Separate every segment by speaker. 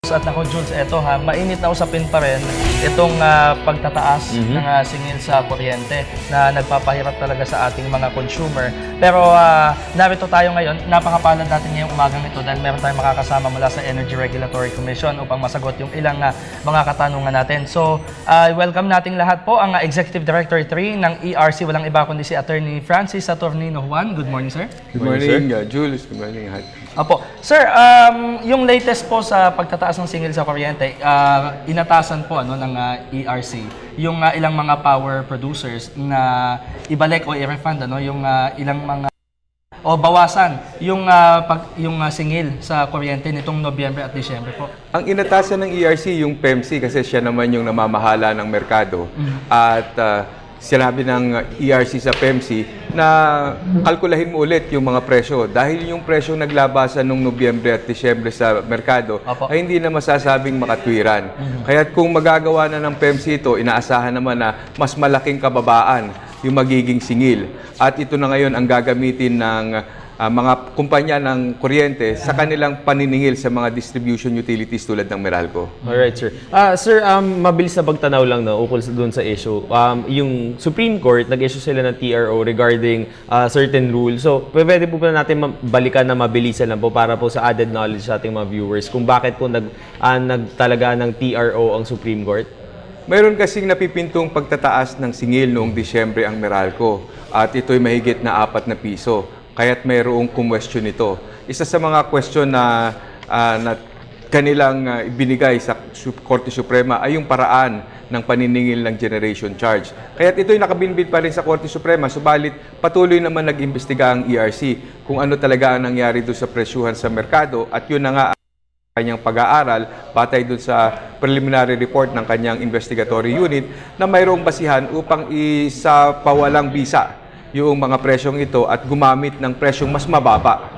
Speaker 1: At ako, Jules, eto ha, mainit na usapin pa rin itong pagtataas ng singil sa kuryente na nagpapahirap talaga sa ating mga consumer. Pero narito tayo ngayon, napakapalad natin ngayong umagang ito dahil meron tayong makakasama mula sa Energy Regulatory Commission upang masagot yung ilang mga katanungan natin. So, welcome nating lahat po ang Executive Director 3 ng ERC. Walang iba kundi si Attorney Francis Saturnino Juan. Good morning, sir.
Speaker 2: Good morning, Jules. Good morning, lahat.
Speaker 1: Opo. Sir, yung latest po sa pagtataas ng singil sa kuryente, inatasan po ng ERC yung ilang mga power producers na ibalik o i-refund yung ilang mga o bawasan yung singil sa kuryente nitong Nobyembre at Disyembre po.
Speaker 2: Ang inatasan ng ERC yung PEMC kasi siya naman yung namamahala ng merkado at sinabi ng ERC sa PEMC na kalkulahin mo ulit yung mga presyo. Dahil yung presyo naglabasan nung Nobyembre at Disyembre sa merkado ay hindi na masasabing makatwiran. Kaya kung magagawa na ng PEMC ito, inaasahan naman na mas malaking kababaan yung magiging singil. At ito na ngayon ang gagamitin ng mga kumpanya ng kuryente sa kanilang paniningil sa mga distribution utilities tulad ng Meralco.
Speaker 3: Alright, sir. Sir, mabilis na pagtanaw lang ukol doon sa issue. Yung Supreme Court, nag-issue sila ng TRO regarding certain rules. So, pwede po ba natin balikan na mabilisan lang po para po sa added knowledge sa ating mga viewers kung bakit po nagtalaga ng TRO ang Supreme Court?
Speaker 2: Mayroon kasing napipintong pagtataas ng singil noong Disyembre ang Meralco at ito'y mahigit na 4 na piso. Kaya't mayroong kumwestiyon ito. Isa sa mga question na kanilang ibinigay sa Korte Suprema ay yung paraan ng paniningil ng generation charge. Kaya't ito'y nakabinbid pa rin sa Korte Suprema, subalit patuloy naman nag-imbestiga ang ERC kung ano talaga ang nangyari doon sa presyuhan sa merkado at yun na nga kanyang pag-aaral batay doon sa preliminary report ng kanyang investigatory unit na mayroong basihan upang isa pawalang bisa yung mga presyong ito at gumamit ng presyong mas mababa.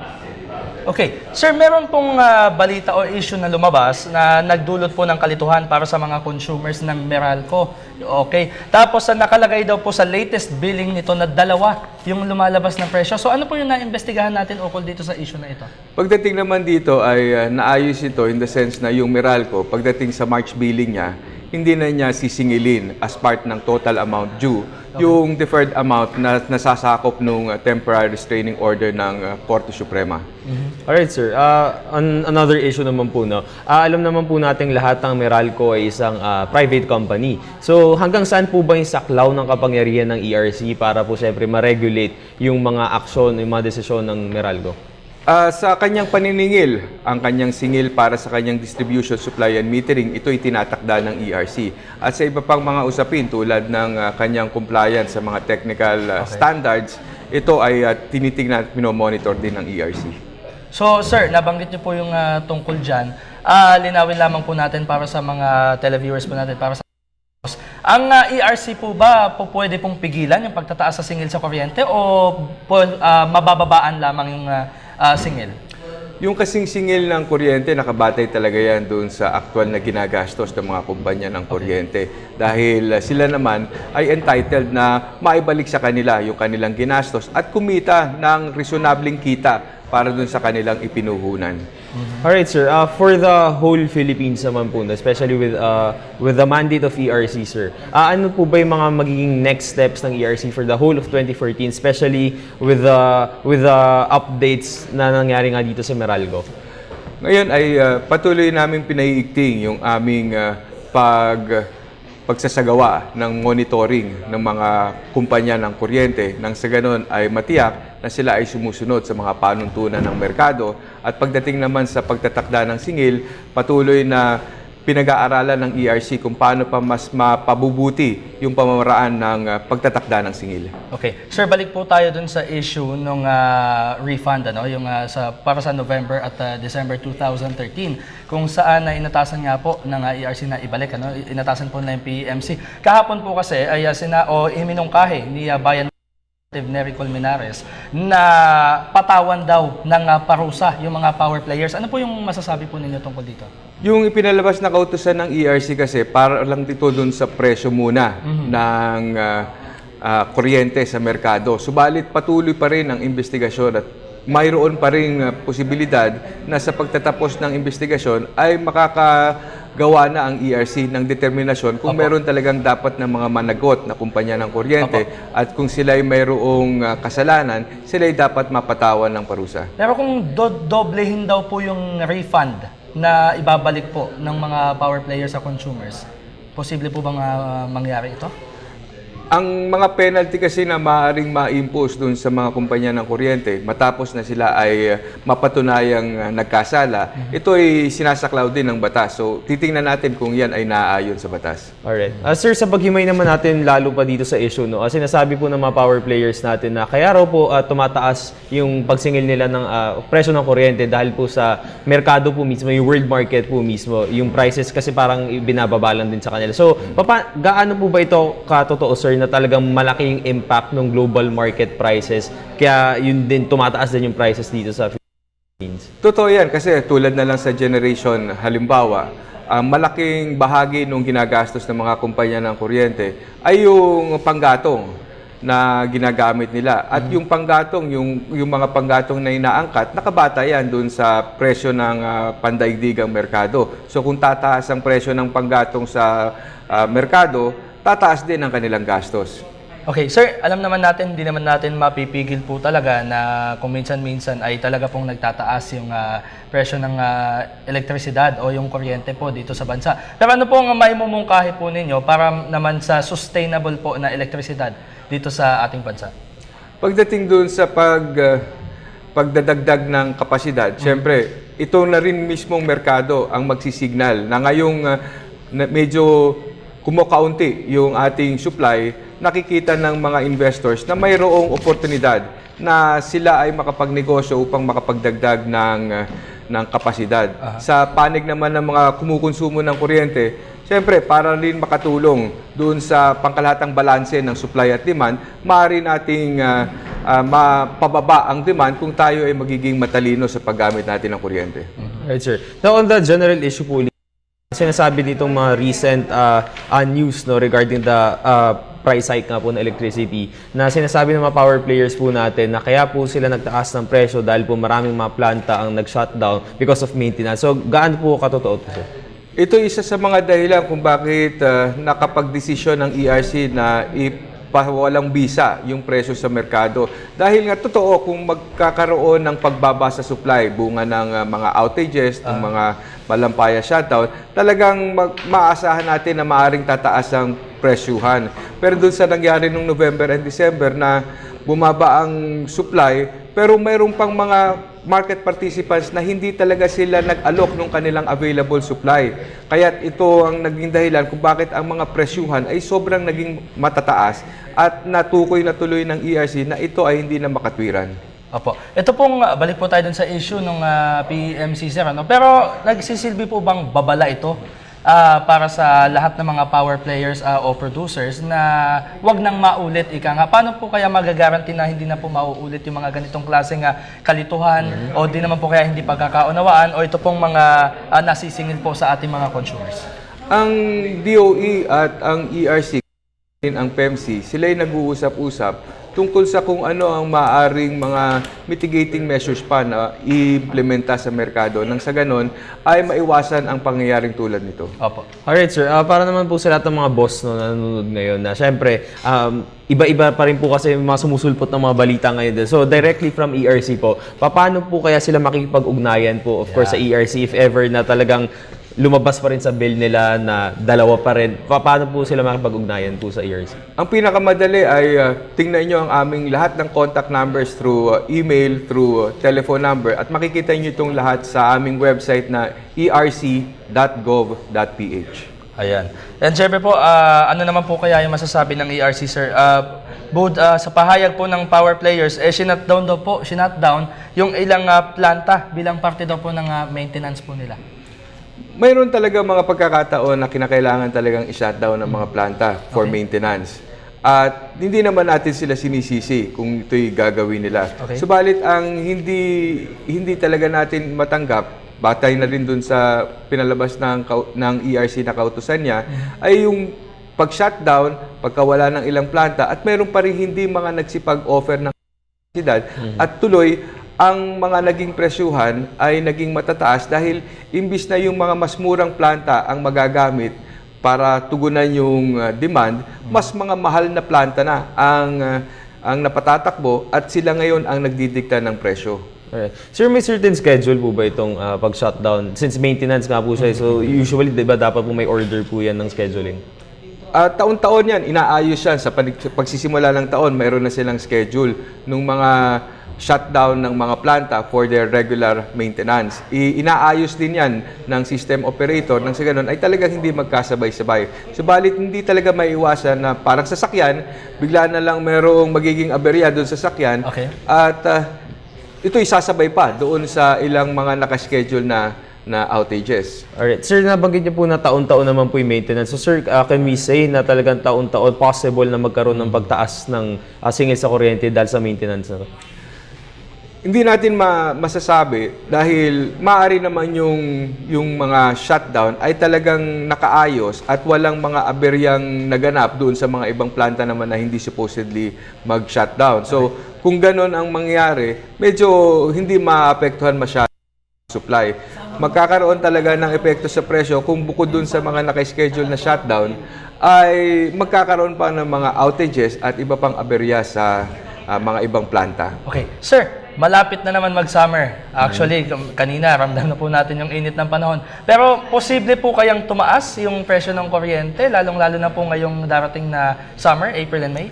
Speaker 1: Okay. Sir, meron pong balita o issue na lumabas na nagdulot po ng kalituhan para sa mga consumers ng Meralco. Okay. Tapos nakalagay daw po sa latest billing nito na 2 yung lumalabas ng presyo. So ano po yung naimbestigahan natin ukol dito sa issue na ito?
Speaker 2: Pagdating naman dito ay naayos ito in the sense na yung Meralco, pagdating sa March billing niya, hindi na niya sisingilin as part ng total amount due yung deferred amount na nasasakop ng temporary restraining order ng Korte Suprema.
Speaker 3: Alright, sir. Another issue naman po, no? Alam naman po nating lahat ng Meralco ay isang private company. So, hanggang saan po ba yung saklaw ng kapangyarihan ng ERC para po siyempre ma-regulate yung mga aksyon, yung mga desisyon ng Meralco?
Speaker 2: Sa kanyang paniningil, ang kanyang singil para sa kanyang distribution, supply and metering, ito'y tinatakda ng ERC. At sa iba pang mga usapin tulad ng kanyang compliance sa mga technical standards, ito ay tinitingnan at minomonitor din ng ERC.
Speaker 1: So, sir, nabanggit niyo po yung tungkol dyan. Linawin lamang po natin para sa mga televiewers po natin, para sa ang ERC po ba pwede pong pigilan yung pagtataas sa singil sa kuryente o mabababaan lamang yung singil?
Speaker 2: Yung kasing singil ng kuryente, nakabatay talaga yan doon sa aktual na ginagastos ng mga kumpanya ng kuryente. Dahil sila naman ay entitled na maibalik sa kanila yung kanilang ginastos at kumita ng reasonabling kita para doon sa kanilang ipinuhunan.
Speaker 3: Alright, sir. For the whole Philippines naman po, especially with the mandate of ERC, sir, ano po ba yung mga magiging next steps ng ERC for the whole of 2014, especially with the updates na nangyari nga dito sa Meralco?
Speaker 2: Ngayon ay patuloy namin pinaiigting yung aming pagsasagawa ng monitoring ng mga kumpanya ng kuryente nang sa ganon ay matiyak na sila ay sumusunod sa mga panuntunan ng merkado at pagdating naman sa pagtatakda ng singil, patuloy na pinag-aaralan ng ERC kung paano pa mas mapabubuti yung pamamaraan ng pagtatakda ng singil.
Speaker 1: Okay. Sir, balik po tayo dun sa issue ng refund, yung para sa November at December 2013, kung saan na inatasan nga po ng ERC na ibalik, inatasan po ng PMC. Kahapon po kasi ay iminungkahi ni Bayan Nery Colmenares na patawan daw ng parusa yung mga power players. Ano po yung masasabi po ninyo tungkol dito?
Speaker 2: Yung ipinalabas na kautusan ng ERC kasi para lang dito dun sa presyo muna ng kuryente sa merkado. Subalit patuloy pa rin ang investigasyon at mayroon pa ring posibilidad na sa pagtatapos ng investigasyon ay makakagawa na ang ERC ng determinasyon kung meron talagang dapat na mga managot na kumpanya ng kuryente at kung sila ay mayroong kasalanan, sila ay dapat mapatawan ng parusa.
Speaker 1: Pero kung doblehin daw po yung refund na ibabalik po ng mga power players sa consumers, posible po bang mangyari ito?
Speaker 2: Ang mga penalty kasi na maaaring ma-impose dun sa mga kumpanya ng kuryente matapos na sila ay mapatunayang nagkasala, ito ay sinasaklaw din ng batas. So, titingnan natin kung yan ay naaayon sa batas.
Speaker 3: Alright. Sir, sa paghimay naman natin lalo pa dito sa issue, no? Sinasabi po ng mga power players natin na kaya raw po tumataas yung pagsingil nila ng presyo ng kuryente dahil po sa merkado po mismo, yung world market po mismo, yung prices kasi parang binababalan din sa kanila. So, gaano po ba ito katotoo, sir, na talagang malaki yung impact ng global market prices kaya yun din tumataas din yung prices dito sa Philippines?
Speaker 2: Totoo yan kasi tulad na lang sa generation, halimbawa, malaking bahagi nung ginagastos ng mga kumpanya ng kuryente ay yung panggatong na ginagamit nila. At yung panggatong, yung mga panggatong na inaangkat, nakabata yan dun sa presyo ng pandaigdigang merkado. So kung tataas ang presyo ng panggatong sa merkado, tataas din ang kanilang gastos.
Speaker 1: Okay, sir, alam naman natin, hindi naman natin mapipigil po talaga na kung minsan-minsan ay talaga pong nagtataas yung presyo ng elektrisidad o yung kuryente po dito sa bansa. Pero ano po ang maimumungkahi po ninyo para naman sa sustainable po na elektrisidad dito sa ating bansa? Pagdating
Speaker 2: dun sa pagdadagdag ng kapasidad, syempre, ito na rin mismong merkado ang magsisignal na ngayong medyo kumakaunti yung ating supply, nakikita ng mga investors na mayroong oportunidad na sila ay makapagnegosyo upang makapagdagdag ng kapasidad. Sa panig naman ng mga kumukonsumo ng kuryente, siyempre, para rin makatulong doon sa pangkalahatang balanse ng supply at demand, maaari nating mapababa ang demand kung tayo ay magiging matalino sa paggamit natin ng kuryente.
Speaker 3: Right, sir. Now, on the general issue po, sinasabi ditong mga recent news, no, regarding the price hike nga po ng electricity, na sinasabi ng mga power players po natin na kaya po sila nagtaas ng presyo dahil po maraming mga planta ang nag-shutdown because of maintenance. So, gaano po katotoo ito, sir?
Speaker 2: Ito isa sa mga dahilan kung bakit nakapag-desisyon ng ERC na ipawalang bisa yung presyo sa merkado. Dahil nga totoo, kung magkakaroon ng pagbaba sa supply, bunga ng mga outages, ng mga malampaya shutdown, talagang maasahan natin na maaring tataas ang presyuhan. Pero doon sa nangyari noong November and December na bumaba ang supply, pero mayroon pang mga market participants na hindi talaga sila nag-alok ng kanilang available supply. Kaya ito ang naging dahilan kung bakit ang mga presyuhan ay sobrang naging matataas at natukoy na tuloy ng ERC na ito ay hindi na makatwiran.
Speaker 1: Opo. Ito pong, balik po tayo dun sa issue ng PMC, sir. Ano? Pero nagsisilbi po bang babala ito para sa lahat ng mga power players o producers na wag nang maulit, ika nga? Paano po kaya magagaranti na hindi na po mauulit yung mga ganitong klaseng kalituhan o di naman po kaya hindi pagkakaunawaan o ito pong mga nasisingil po sa ating mga consumers?
Speaker 2: Ang DOE at ang ERC, ang PEMC, sila ay nag-uusap-usap tungkol sa kung ano ang maaaring mga mitigating measures pa na i-implementa sa merkado nang sa ganon ay maiwasan ang pangyayaring tulad nito.
Speaker 1: Opo.
Speaker 3: Alright, sir. Para naman po sa lahat ng mga boss, no, na nanonood ngayon na syempre, iba-iba pa rin po kasi mga sumusulpot ng mga balita ngayon din. So, directly from ERC po, paano po kaya sila makikipag-ugnayan po, of course, sa ERC if ever na talagang lumabas pa rin sa bill nila na dalawa pa rin? Paano po sila makipag-ugnayan po sa ERC?
Speaker 2: Ang pinakamadali ay tingnan nyo ang aming lahat ng contact numbers through email, through telephone number at makikita nyo itong lahat sa aming website na erc.gov.ph.
Speaker 1: Ayan. And syempre po, ano naman po kaya yung masasabi ng ERC, sir? Sa pahayag po ng power players, sinutdown yung ilang planta bilang parte daw po ng maintenance po nila.
Speaker 2: Mayroon talaga mga pagkakataon na kinakailangan talagang i-shutdown ng mga planta for maintenance. At hindi naman natin sila sinisisi kung ito'y gagawin nila.
Speaker 1: Okay.
Speaker 2: Subalit ang hindi talaga natin matanggap, batay na rin dun sa pinalabas ng ERC na kautusan niya, ay yung pag-shutdown, pagkawala ng ilang planta, at meron pa rin hindi mga nagsipag-offer ng kapasidad, at tuloy ang mga naging presyuhan ay naging matataas dahil imbis na yung mga mas murang planta ang magagamit para tugunan yung demand, mas mga mahal na planta na ang napatatakbo at sila ngayon ang nagdidikta ng presyo.
Speaker 3: Alright. Sir, may certain schedule po ba itong pag-shutdown? Since maintenance nga po siya, so usually, di ba, dapat po may order po yan ng scheduling?
Speaker 2: Taon-taon yan, inaayos yan. Sa pagsisimula ng taon, mayroon na silang schedule nung mga shutdown ng mga planta for their regular maintenance. Inaayos din yan ng system operator nang sa ganun ay talagang hindi magkasabay-sabay. Subalit hindi talaga maiiwasan na parang sasakyan, bigla na lang mayroong magiging aberya doon sa sasakyan.
Speaker 1: Okay.
Speaker 2: At ito isasabay pa doon sa ilang mga nakaschedule na outages.
Speaker 3: Alright. Sir, nabanggit niyo po na taon-taon naman po yung maintenance. So sir, can we say na talagang taon-taon possible na magkaroon ng pagtaas ng singil sa kuryente dahil sa maintenance na to?
Speaker 2: Hindi natin masasabi dahil maaari naman yung mga shutdown ay talagang nakaayos at walang mga aberyang naganap doon sa mga ibang planta naman na hindi supposedly mag-shutdown. So, kung ganon ang mangyari, medyo hindi maapektuhan masyado supply. Magkakaroon talaga ng epekto sa presyo kung bukod dun sa mga naka-schedule na shutdown ay magkakaroon pa ng mga outages at iba pang aberya sa mga ibang planta.
Speaker 1: Okay. Sir, malapit na naman mag-summer. Actually, kanina, ramdam na po natin yung init ng panahon. Pero posible po kayang tumaas yung presyo ng kuryente, lalong-lalo na po ngayong darating na summer, April and May?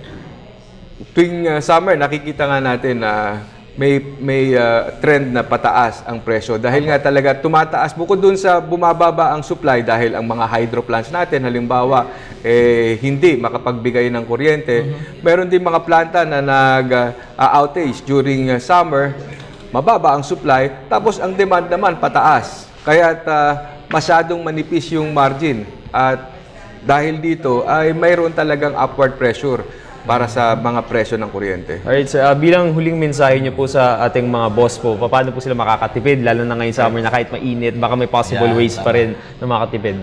Speaker 2: Tuwing summer, nakikita nga natin na may trend na pataas ang presyo dahil nga talaga tumataas bukod dun sa bumababa ang supply dahil ang mga hydro plants natin halimbawa hindi makapagbigay ng kuryente. Meron din mga planta na nag-outage during summer, mababa ang supply tapos ang demand naman pataas. Kaya masyadong manipis yung margin at dahil dito ay mayroon talagang upward pressure para sa mga presyo ng kuryente.
Speaker 3: Alright, sir. Bilang huling mensahe niyo po sa ating mga boss po, paano po sila makakatipid, lalo na ngayong summer na kahit mainit, baka may possible ways pa rin na makatipid?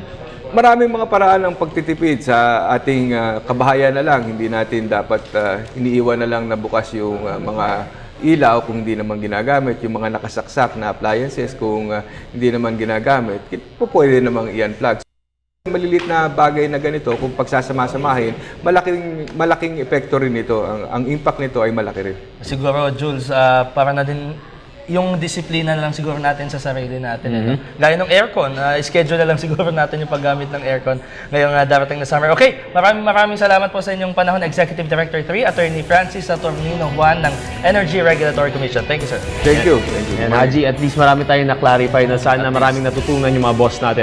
Speaker 2: Maraming mga paraan ng pagtitipid sa ating kabahayan na lang. Hindi natin dapat iniiwan na lang na bukas yung mga ilaw kung hindi naman ginagamit, yung mga nakasaksak na appliances kung hindi naman ginagamit, pwede namang i-unplug. Malilit na bagay na ganito, kung pagsasama-samahin, malaking epekto rin ito. Ang impact nito ay malaki rin.
Speaker 1: Siguro, Jules, para na din yung disiplina na lang siguro natin sa sarili natin. Gaya ng aircon, schedule na lang siguro natin yung paggamit ng aircon ngayong darating na summer. Okay, maraming salamat po sa inyong panahon, Executive Director 3, Attorney Francis Saturnino Juan ng Energy Regulatory Commission. Thank you, sir.
Speaker 2: Thank you. Thank you.
Speaker 3: And Haji, at least marami tayong na-clarify na sana maraming natutunan yung mga boss natin.